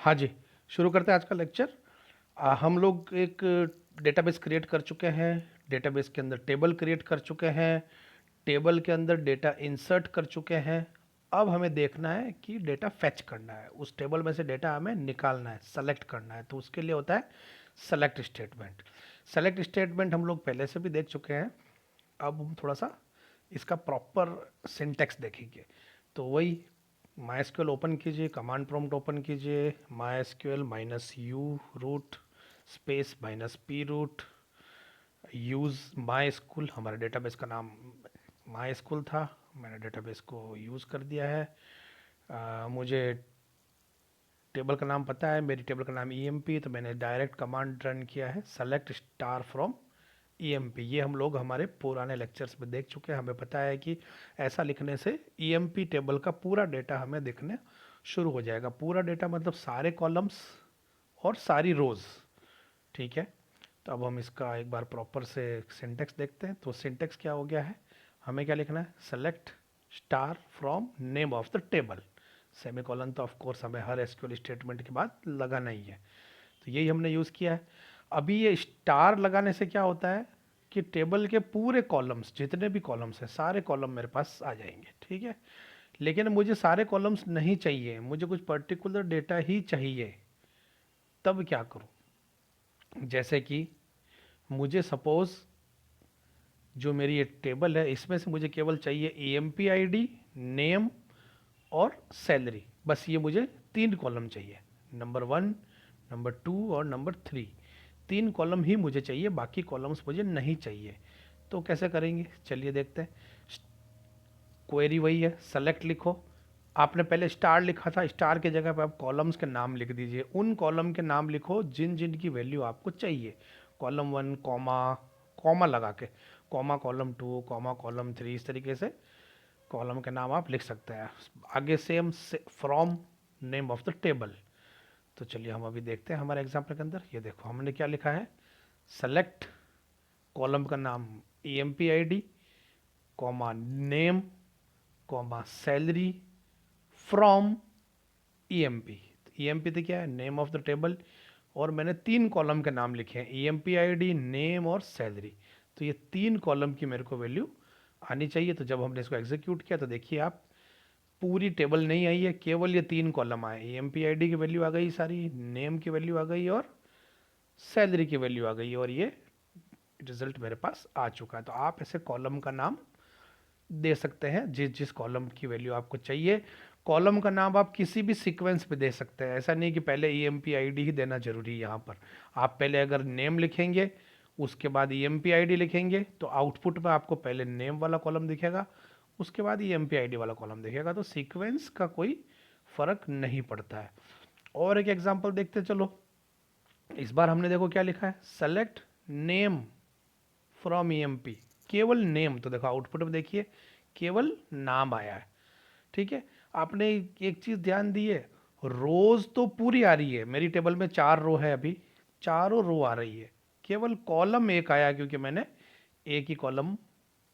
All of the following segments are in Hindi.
हाँ जी, शुरू करते हैं आज का लेक्चर। हम लोग एक डेटाबेस क्रिएट कर चुके हैं। डेटाबेस के अंदर टेबल क्रिएट कर चुके हैं। टेबल के अंदर डेटा इंसर्ट कर चुके हैं। अब हमें देखना है कि डेटा फेच करना है, उस टेबल में से डेटा हमें निकालना है, सेलेक्ट करना है। तो उसके लिए होता है सेलेक्ट स्टेटमेंट। सेलेक्ट स्टेटमेंट हम लोग पहले से भी देख चुके हैं। अब हम थोड़ा सा इसका प्रॉपर सिंटेक्स देखेंगे। तो वही MySQL ओपन कीजिए, कमांड प्रॉम्प्ट ओपन कीजिए, MySQL -u root space -p root use MySQL। हमारे डेटाबेस का नाम MySQL था, मैंने डेटाबेस को यूज़ कर दिया है। मुझे टेबल का नाम पता है, मेरी टेबल का नाम EMP, तो मैंने डायरेक्ट कमांड रन किया है सेलेक्ट स्टार फ्रॉम EMP। ये हम लोग हमारे पुराने लेक्चर्स में देख चुके हैं। हमें पता है कि ऐसा लिखने से EMP टेबल का पूरा डेटा हमें दिखने शुरू हो जाएगा। पूरा डेटा मतलब सारे कॉलम्स और सारी रोज। ठीक है, तो अब हम इसका एक बार प्रॉपर से सिंटेक्स देखते हैं। तो सिंटेक्स क्या हो गया है, हमें क्या लिखना है, select star from name of the table. Semicolon तो ऑफ कोर्स हमें हर SQL स्टेटमेंट के बाद लगाना ही है, तो यही हमने यूज़ किया है। अभी ये स्टार लगाने से क्या होता है कि टेबल के पूरे कॉलम्स, जितने भी कॉलम्स हैं, सारे कॉलम मेरे पास आ जाएंगे। ठीक है, लेकिन मुझे सारे कॉलम्स नहीं चाहिए, मुझे कुछ पर्टिकुलर डेटा ही चाहिए। तब क्या करूं, जैसे कि मुझे सपोज जो मेरी ये टेबल है इसमें से मुझे केवल चाहिए EMP ID, नेम और सैलरी। बस ये मुझे 3 कॉलम चाहिए, नंबर 1, नंबर 2 और नंबर 3। 3 कॉलम ही मुझे चाहिए, बाकी कॉलम्स मुझे नहीं चाहिए। तो कैसे करेंगे, चलिए देखते हैं। क्वेरी वही है, सेलेक्ट लिखो। आपने पहले स्टार लिखा था, स्टार की जगह पे आप कॉलम्स के नाम लिख दीजिए। उन कॉलम के नाम लिखो जिन जिन की वैल्यू आपको चाहिए। कॉलम 1 कॉमा, कॉमा लगा के, कॉमा कॉलम 2 कॉमा कॉलम 3, इस तरीके से कॉलम के नाम आप लिख सकते हैं। आगे same from name of the table. तो चलिए हम अभी देखते हैं हमारे एग्जाम्पल के अंदर। ये देखो हमने क्या लिखा है, सेलेक्ट कॉलम का नाम EMP ID, comma name, comma salary, from EMP। EMP तो क्या है, नेम ऑफ द टेबल, और मैंने 3 कॉलम के नाम लिखे हैं, EMP ID, नेम और सैलरी। तो ये 3 कॉलम की मेरे को वैल्यू आनी चाहिए। तो जब हमने इसको एग्जीक्यूट किया तो देखिए आप, पूरी टेबल नहीं आई है, केवल ये 3 कॉलम आए। EMP ID की वैल्यू आ गई सारी, नेम की वैल्यू आ गई और सैलरी की वैल्यू आ गई, और ये रिजल्ट मेरे पास आ चुका है। तो आप ऐसे कॉलम का नाम दे सकते हैं जिस जिस कॉलम की वैल्यू आपको चाहिए। कॉलम का नाम आप किसी भी सीक्वेंस पे दे सकते हैं, ऐसा नहीं कि पहले EMP ID ही देना जरूरी है। यहाँ पर आप पहले अगर नेम लिखेंगे, उसके बाद EMP ID लिखेंगे, तो आउटपुट में आपको पहले नेम वाला कॉलम दिखेगा, उसके बाद EMP ID वाला कॉलम दिखेगा। तो सीक्वेंस का कोई फर्क नहीं पड़ता है। और एक एग्जांपल देखते चलो। इस बार हमने देखो क्या लिखा है, सेलेक्ट नेम फ्रॉम EMP, केवल नेम। तो देखो आउटपुट में देखिए केवल नाम आया है। ठीक है, आपने एक चीज ध्यान दी है, रोज तो पूरी आ रही है, मेरी टेबल में 4 रो है, अभी चारों रो आ रही है, केवल कॉलम एक आया क्योंकि मैंने एक ही कॉलम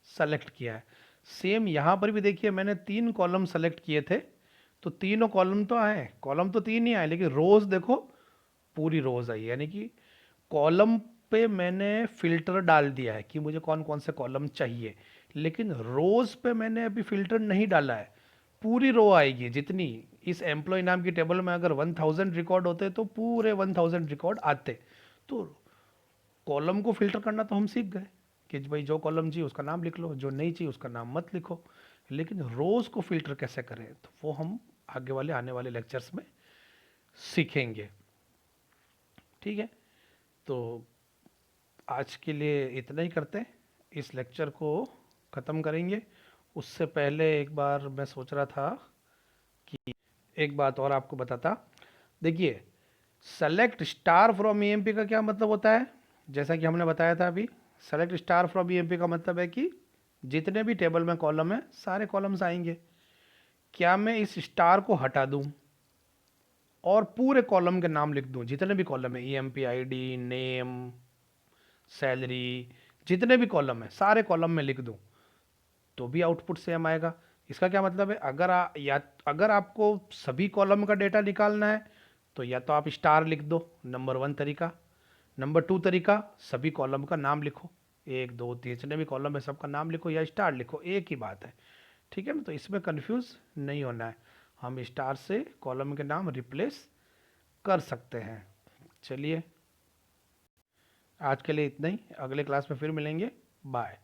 सेलेक्ट किया है। सेम यहां पर भी देखिए, मैंने 3 कॉलम सेलेक्ट किए थे, तो तीनों कॉलम तो आए, कॉलम तो 3 ही आए, लेकिन रोज देखो पूरी रोज आई। यानी कि कॉलम पे मैंने फिल्टर डाल दिया है कि मुझे कौन कौन से कॉलम चाहिए, लेकिन रोज पे मैंने अभी फिल्टर नहीं डाला है। पूरी रो आएगी जितनी, इस एम्प्लॉय नाम की टेबल में अगर 1000 रिकॉर्ड होते तो पूरे 1000 रिकॉर्ड आते। तो कॉलम को फिल्टर करना तो हम सीख गए कि भाई जो कॉलम चाहिए उसका नाम लिख लो, जो नहीं चाहिए उसका नाम मत लिखो। लेकिन रोज को फिल्टर कैसे करें, तो वो हम आगे वाले आने वाले लेक्चर्स में सीखेंगे। ठीक है, तो आज के लिए इतना ही करते हैं, इस लेक्चर को ख़त्म करेंगे। उससे पहले एक बार मैं सोच रहा था कि एक बात और आपको बताता। देखिए, सेलेक्ट स्टार फ्रॉम EMP का क्या मतलब होता है, जैसा कि हमने बताया था अभी। सेलेक्ट स्टार फ्रॉम EMP का मतलब है कि जितने भी टेबल में कॉलम है सारे कॉलम्स आएंगे। क्या मैं इस स्टार को हटा दूं और पूरे कॉलम के नाम लिख दूं, जितने भी कॉलम है, EMP ID, नेम, सैलरी, जितने भी कॉलम है सारे कॉलम में लिख दूं, तो भी आउटपुट सेम आएगा। इसका क्या मतलब है, अगर अगर आपको सभी कॉलम का डेटा निकालना है तो या तो आप स्टार लिख दो, नंबर 1 तरीका। नंबर 2 तरीका, सभी कॉलम का नाम लिखो, 1 2 3 जितने भी कॉलम है सबका नाम लिखो या स्टार लिखो, एक ही बात है। ठीक है ना, तो इसमें कंफ्यूज नहीं होना है, हम स्टार से कॉलम के नाम रिप्लेस कर सकते हैं। चलिए, आज के लिए इतना ही, अगले क्लास में फिर मिलेंगे, बाय।